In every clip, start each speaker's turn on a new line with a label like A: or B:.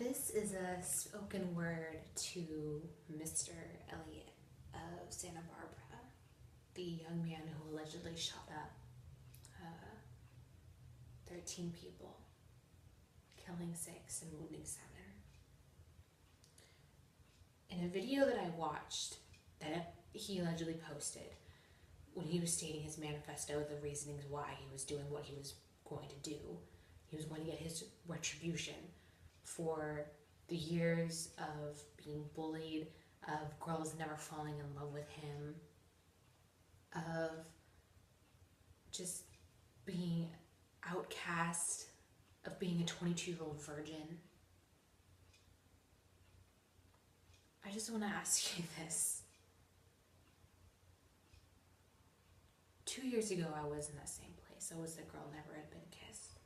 A: This is a spoken word to Mr. Elliott of Santa Barbara, the young man who allegedly shot up 13 people, killing 6 and wounding 7. In a video that I watched that he allegedly posted, when he was stating his manifesto, the reasonings why he was doing what he was going to do, he was going to get his retribution for the years of being bullied, of girls never falling in love with him, of just being outcast, of being a 22-year-old virgin. I just want to ask you this. 2 years ago, I was in that same place. I was the girl never had been kissed.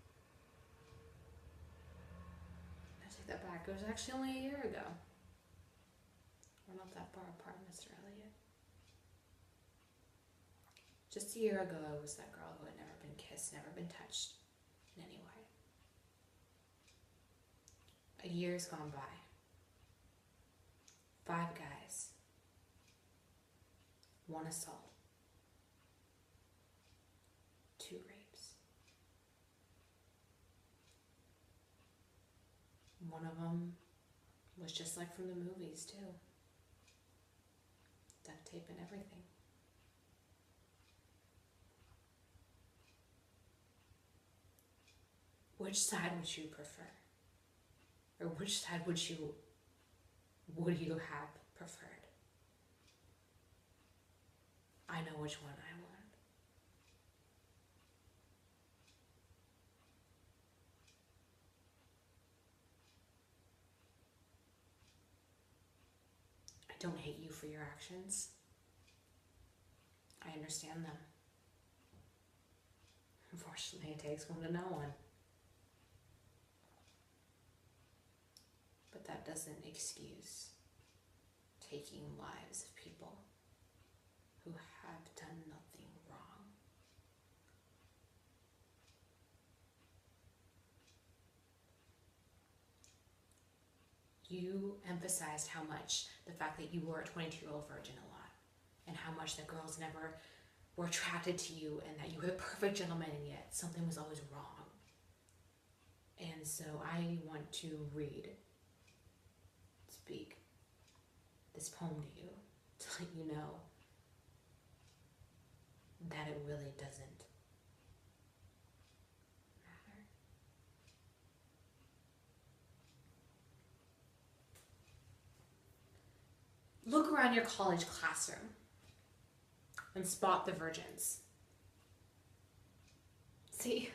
A: I take that back. It was actually only a year ago. We're not that far apart, Mr. Elliott. Just a year ago, I was that girl who had never been kissed, never been touched in any way. A year's gone by. 5 guys. 1 assault. 2 rapes. One of them was just like from the movies, too. Duct tape and everything. Which side would you prefer? Or which side would you have preferred? I know which one I want. I don't hate you for your actions. I understand them. Unfortunately, it takes one to know one. But that doesn't excuse taking lives of people who have done nothing wrong. You emphasized how much the fact that you were a 22-year-old virgin a lot, and how much the girls never were attracted to you, and that you were the perfect gentleman, and yet something was always wrong. And so I want to speak this poem to you to let you know that it really doesn't matter. Look around your college classroom and spot the virgins. See,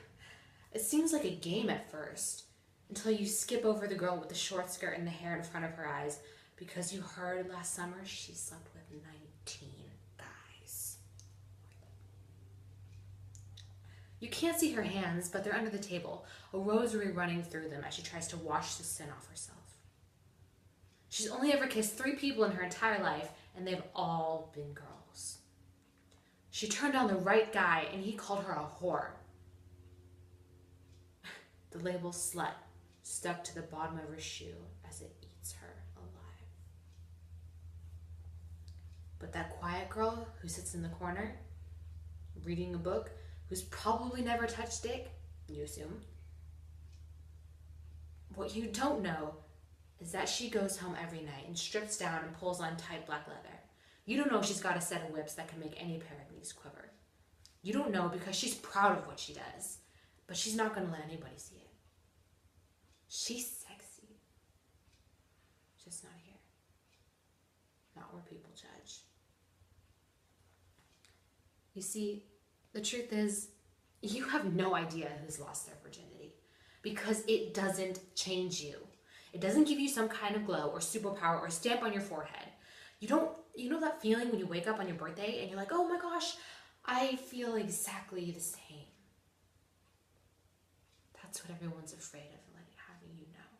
A: it seems like a game at first, until you skip over the girl with the short skirt and the hair in front of her eyes because you heard last summer she slept with 19 guys. You can't see her hands, but they're under the table, a rosary running through them as she tries to wash the sin off herself. She's only ever kissed 3 people in her entire life, and they've all been girls. She turned down the right guy, and he called her a whore. The label slut stuck to the bottom of her shoe as it eats her alive. But that quiet girl who sits in the corner, reading a book, who's probably never touched dick, you assume. What you don't know is that she goes home every night and strips down and pulls on tight black leather. You don't know she's got a set of whips that can make any pair of knees quiver. You don't know because she's proud of what she does, but she's not going to let anybody see it. She's sexy. Just not here. Not where people judge. You see, the truth is, you have no idea who's lost their virginity because it doesn't change you. It doesn't give you some kind of glow or superpower or stamp on your forehead. You know that feeling when you wake up on your birthday and you're like, oh my gosh, I feel exactly the same. That's what everyone's afraid of. You know.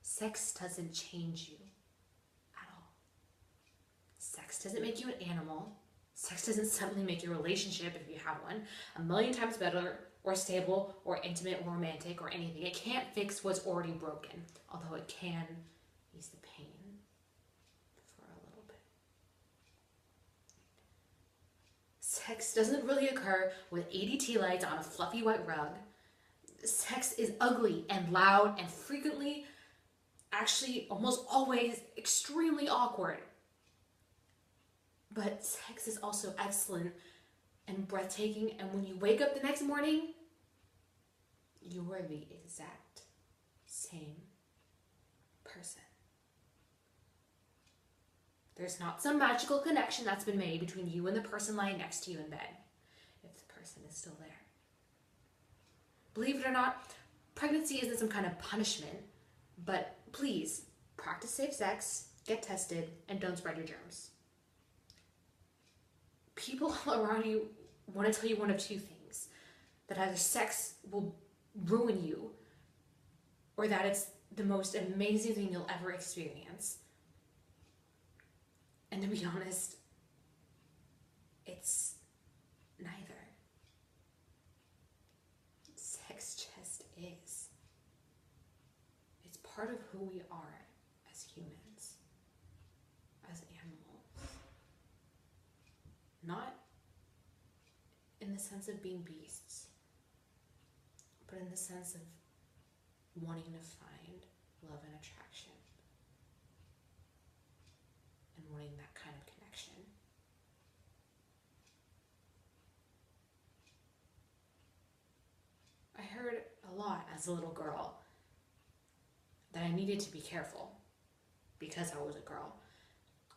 A: Sex doesn't change you at all. Sex doesn't make you an animal. Sex doesn't suddenly make your relationship, if you have one, a million times better or stable or intimate or romantic or anything. It can't fix what's already broken, although it can ease the pain for a little bit. Sex doesn't really occur with ADT lights on a fluffy white rug. Sex is ugly and loud and frequently, actually almost always, extremely awkward. But sex is also excellent and breathtaking, and when you wake up the next morning, you are the exact same person. There's not some magical connection that's been made between you and the person lying next to you in bed, if the person is still there. Believe it or not, pregnancy isn't some kind of punishment, but please, practice safe sex, get tested, and don't spread your germs. People all around you want to tell you one of two things: that either sex will ruin you, or that it's the most amazing thing you'll ever experience. And to be honest, it's neither. Sex just is. It's part of who we are as humans, as animals. Not in the sense of being beasts, but in the sense of wanting to find love and attraction, and wanting that kind of connection. I heard a lot as a little girl that I needed to be careful because I was a girl.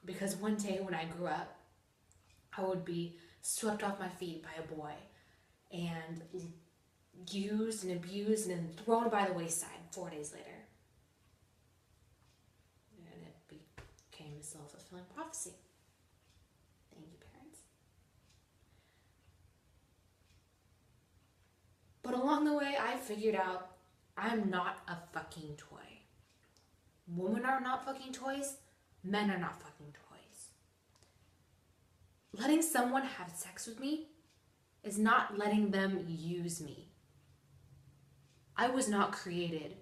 A: Because one day when I grew up, I would be swept off my feet by a boy and used and abused and then thrown by the wayside 4 days later. And it became a self-fulfilling prophecy. Thank you, parents. But along the way, I figured out I'm not a fucking toy. Women are not fucking toys. Men are not fucking toys. Letting someone have sex with me is not letting them use me. I was not created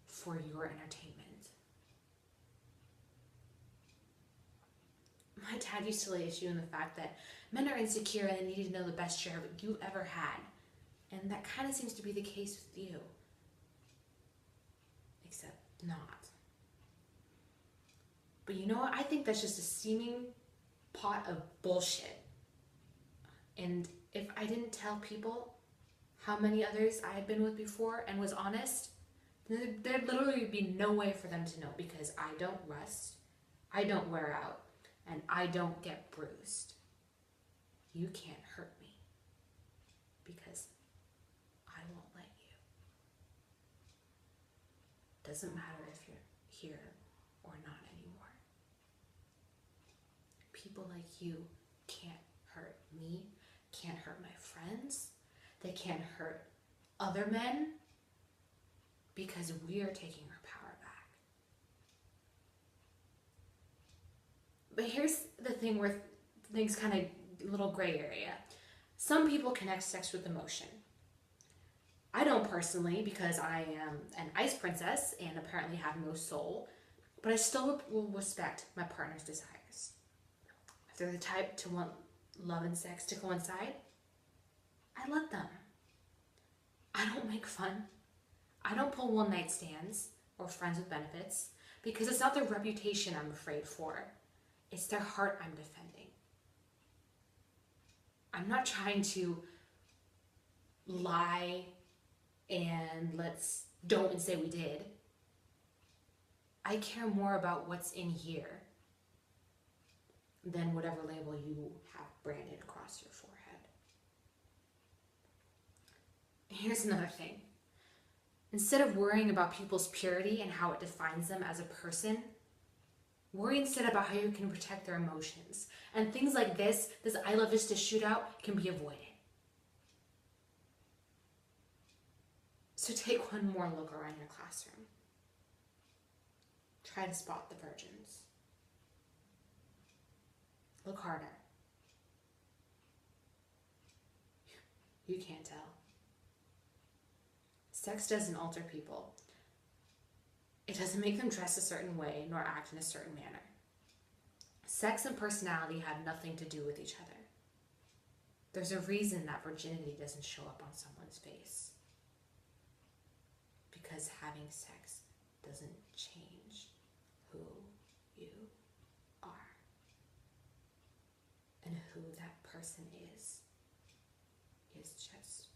A: for your entertainment. My dad used to lay issue in the fact that men are insecure and they need to know the best share of it you ever had. And that kind of seems to be the case with you. Except not. But you know what? I think that's just a steaming pot of bullshit. And if I didn't tell people how many others I had been with before and was honest, then there'd literally be no way for them to know, because I don't rust, I don't wear out, and I don't get bruised. You can't hurt me because I won't let you. Doesn't matter if you're here or not anymore. People like you can't hurt me, can't hurt my friends, they can't hurt other men, because we are taking our power back. But here's the thing where things kind of a little gray area. Some people connect sex with emotion. I don't personally, because I am an ice princess and apparently have no soul, but I still will respect my partner's desires. If they're the type to want love and sex to coincide, I let them. I don't make fun. I don't pull one-night stands or friends with benefits, because it's not their reputation I'm afraid for. It's their heart I'm defending. I'm not trying to lie and don't and say we did. I care more about what's in here than whatever label you have branded across your forehead. Here's another thing. Instead of worrying about people's purity and how it defines them as a person, worry instead about how you can protect their emotions. And things like this I Love Vista shootout can be avoided. So take one more look around your classroom. Try to spot the virgins. Look harder. You can't tell. Sex doesn't alter people. It doesn't make them dress a certain way nor act in a certain manner. Sex and personality have nothing to do with each other. There's a reason that virginity doesn't show up on someone's face. Because having sex doesn't change who you are. And who that person is just